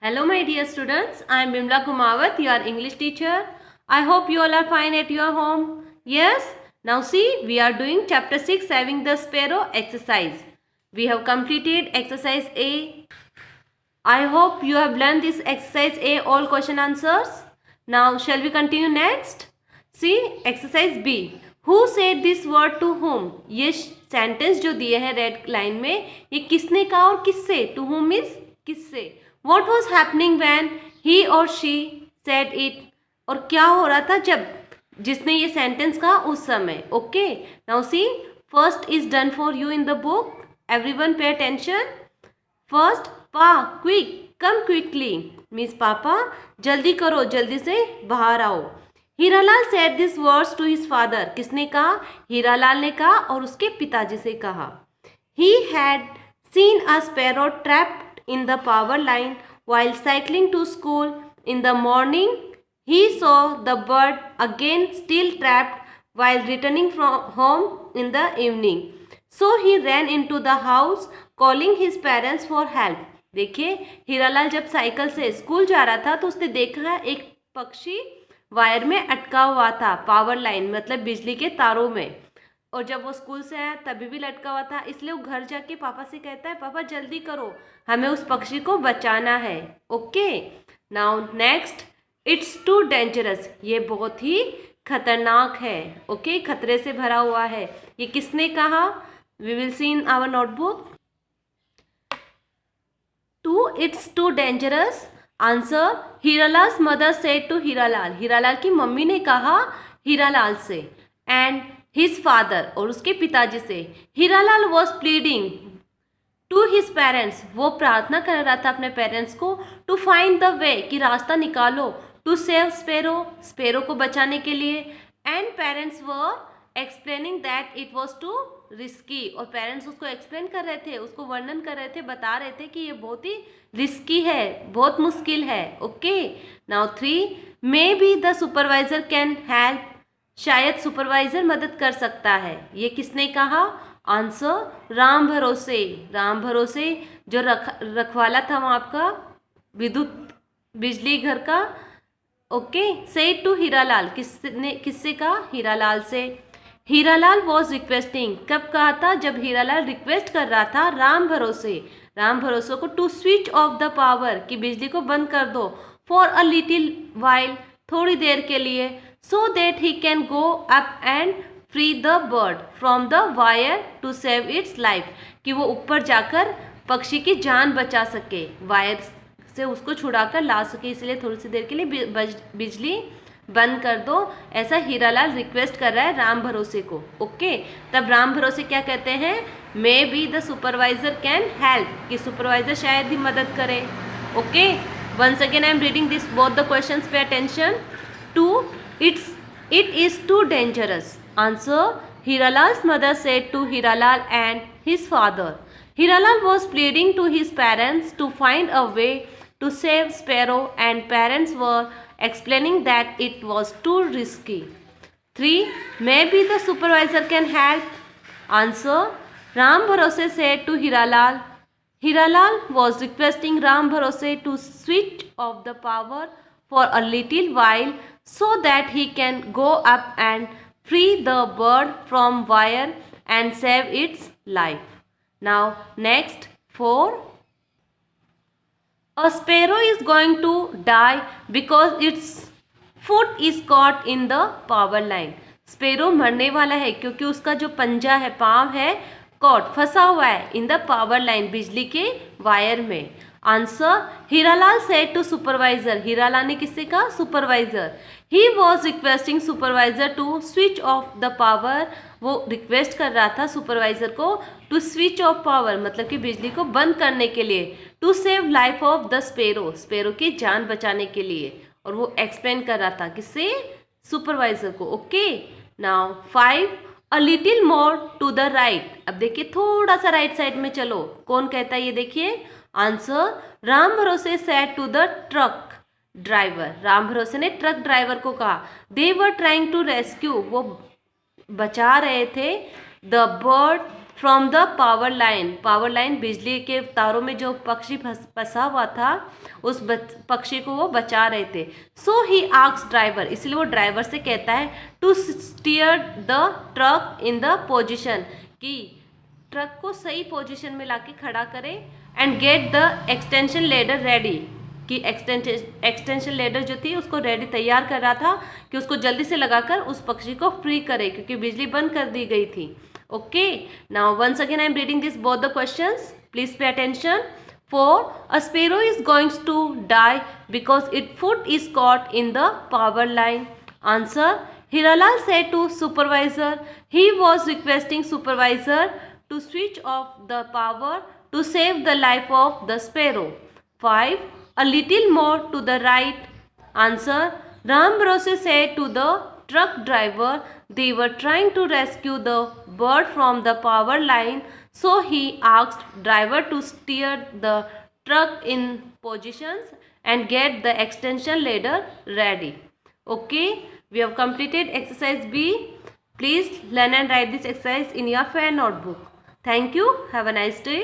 Hello my dear students, I am Bimla Kumawat, your English teacher. I hope you all are fine at your home. Yes, now see, we are doing chapter 6 having the sparrow exercise. We have completed exercise A. I hope you have learned this exercise A all question answers. Now shall we continue next? See exercise B. Who said this word to whom? ये sentence जो दिए हैं red line में, ये किसने कहा और किससे? टू whom is किससे? What was happening when he or she said it? और क्या हो रहा था जब जिसने ये सेंटेंस कहा उस समय. Okay, now see first is done for you in the book. Everyone pay attention. First, pa quick come quickly means पापा जल्दी करो, जल्दी से बाहर आओ. Hiralal said this words to his father. किसने कहा? हीरालाल ने कहा और उसके पिताजी से कहा. He had seen a sparrow trapped in the power line while cycling to school in the morning. He saw the bird again still trapped while returning from home in the evening. So he ran into the house calling his parents for help. देखिए, हीरालाल जब cycle से school जा रहा था तो उसने देखा एक पक्षी वायर में अटका हुआ था. पावर लाइन मतलब बिजली के तारों में. और जब वो स्कूल से आया तभी भी लटका हुआ था. इसलिए वो घर जाके पापा से कहता है, पापा जल्दी करो, हमें उस पक्षी को बचाना है. Okay, now next, it's too dangerous. ये बहुत ही खतरनाक है. ओके, खतरे से भरा हुआ है. ये किसने कहा? We will see in our notebook. Too it's too dangerous. Answer, Hiralal's mother said to Hiralal. Hiralal की मम्मी ने कहा हीरालाल से. एंड हिज फादर और उसके पिताजी से. Hiralal was pleading to his parents. वो प्रार्थना कर रहा था अपने पेरेंट्स को. टू फाइंड द वे कि रास्ता निकालो. टू सेव स्पैरो, स्पैरो को बचाने के लिए. And parents were explaining that it was to risky. और पेरेंट्स उसको एक्सप्लेन कर रहे थे, उसको वर्णन कर रहे थे, बता रहे थे कि ये बहुत ही रिस्की है, बहुत मुश्किल है. Okay, now 3, may be the supervisor can help. शायद सुपरवाइजर मदद कर सकता है. ये किसने कहा? आंसर, राम भरोसे. राम भरोसे जो रखवाला था वहाँ आपका विद्युत बिजली घर का. Okay, said to Hiralal. किससे कहा? हीरालाल से. Hiralal was requesting. कब कहा था? जब हीरालाल रिक्वेस्ट कर रहा था राम भरोसे. राम भरोसे को to switch off the power कि बिजली को बंद कर दो. फॉर अ लिटिल वाइल, थोड़ी देर के लिए. So that he can go up and free the bird from the wire to save its life. कि वो ऊपर जाकर पक्षी की जान बचा सके, वायर से उसको छुड़ाकर ला सके. इसलिए थोड़ी सी देर के लिए बिजली बंद कर दो. ऐसा हीरालाल रिक्वेस्ट कर रहा है राम भरोसे को. ओके, तब राम भरोसे क्या कहते हैं? May be the supervisor can help. कि सुपरवाइजर शायद ही मदद करे. Okay, once again I am reading this both the questions. Pay attention. 2, it is too dangerous. Answer, Hiralal's mother said to Hiralal and his father. Hiralal was pleading to his parents to find a way to save sparrow and parents were explaining that it was too risky. 3, maybe the supervisor can help. Answer, Ram Bharose said to Hiralal. Hiralal was requesting Ram Bharose to switch off the power for a little while so that he can go up and free the bird from wire and save its life. Now next, 4, a sparrow is going to die because its foot is caught in the power line. Sparrow मरने वाला है क्योंकि उसका जो पंजा है, पाँव है, कॉट फंसा हुआ है इन द पावर लाइन, बिजली के वायर में. Answer, Hiralal said to supervisor. Hiralal ने किससे कहा? Supervisor. He was requesting supervisor to switch off the power. वो रिक्वेस्ट कर रहा था सुपरवाइजर को टू स्विच ऑफ पावर मतलब कि बिजली को बंद करने के लिए. To save life of the sparrow, sparrow की जान बचाने के लिए. और वो एक्सप्लेन कर रहा था किससे? सुपरवाइजर को. Okay, now 5, a little more to the right. अब देखिए थोड़ा सा राइट साइड में चलो. कौन कहता है ये? देखिए answer, Ram Bharose said to the truck driver. Ram Bharose ने ट्रक ड्राइवर को कहा. They were trying to rescue. वो बचा रहे थे the bird from the power line. Power line बिजली के तारों में जो पक्षी फंसा हुआ था उस पक्षी को वो बचा रहे थे। सो ही आस्क्स ड्राइवर, इसलिए वो ड्राइवर से कहता है to steer the truck in the position, कि ट्रक को सही पोजीशन में लाके खड़ा करे, and get the extension ladder ready, कि एक्सटेंशन लेडर जो थी उसको रेडी तैयार कर रहा था कि उसको जल्दी से लगाकर उस पक्षी को फ्री करे, क्योंकि बिजली बंद कर दी गई थी। Okay, now once again I am reading this both the questions, please pay attention. For a sparrow is going to die because its foot is caught in the power line. Answer: Hiralal said to supervisor, he was requesting supervisor to switch off the power to save the life of the sparrow. 5. A little more to the right. Answer: Ram Bharose said to the truck driver, they were trying to rescue the bird from the power line, so he asked driver to steer the truck in positions and get the extension ladder ready. Okay, we have completed exercise B. Please learn and write this exercise in your fair notebook. Thank you. Have a nice day.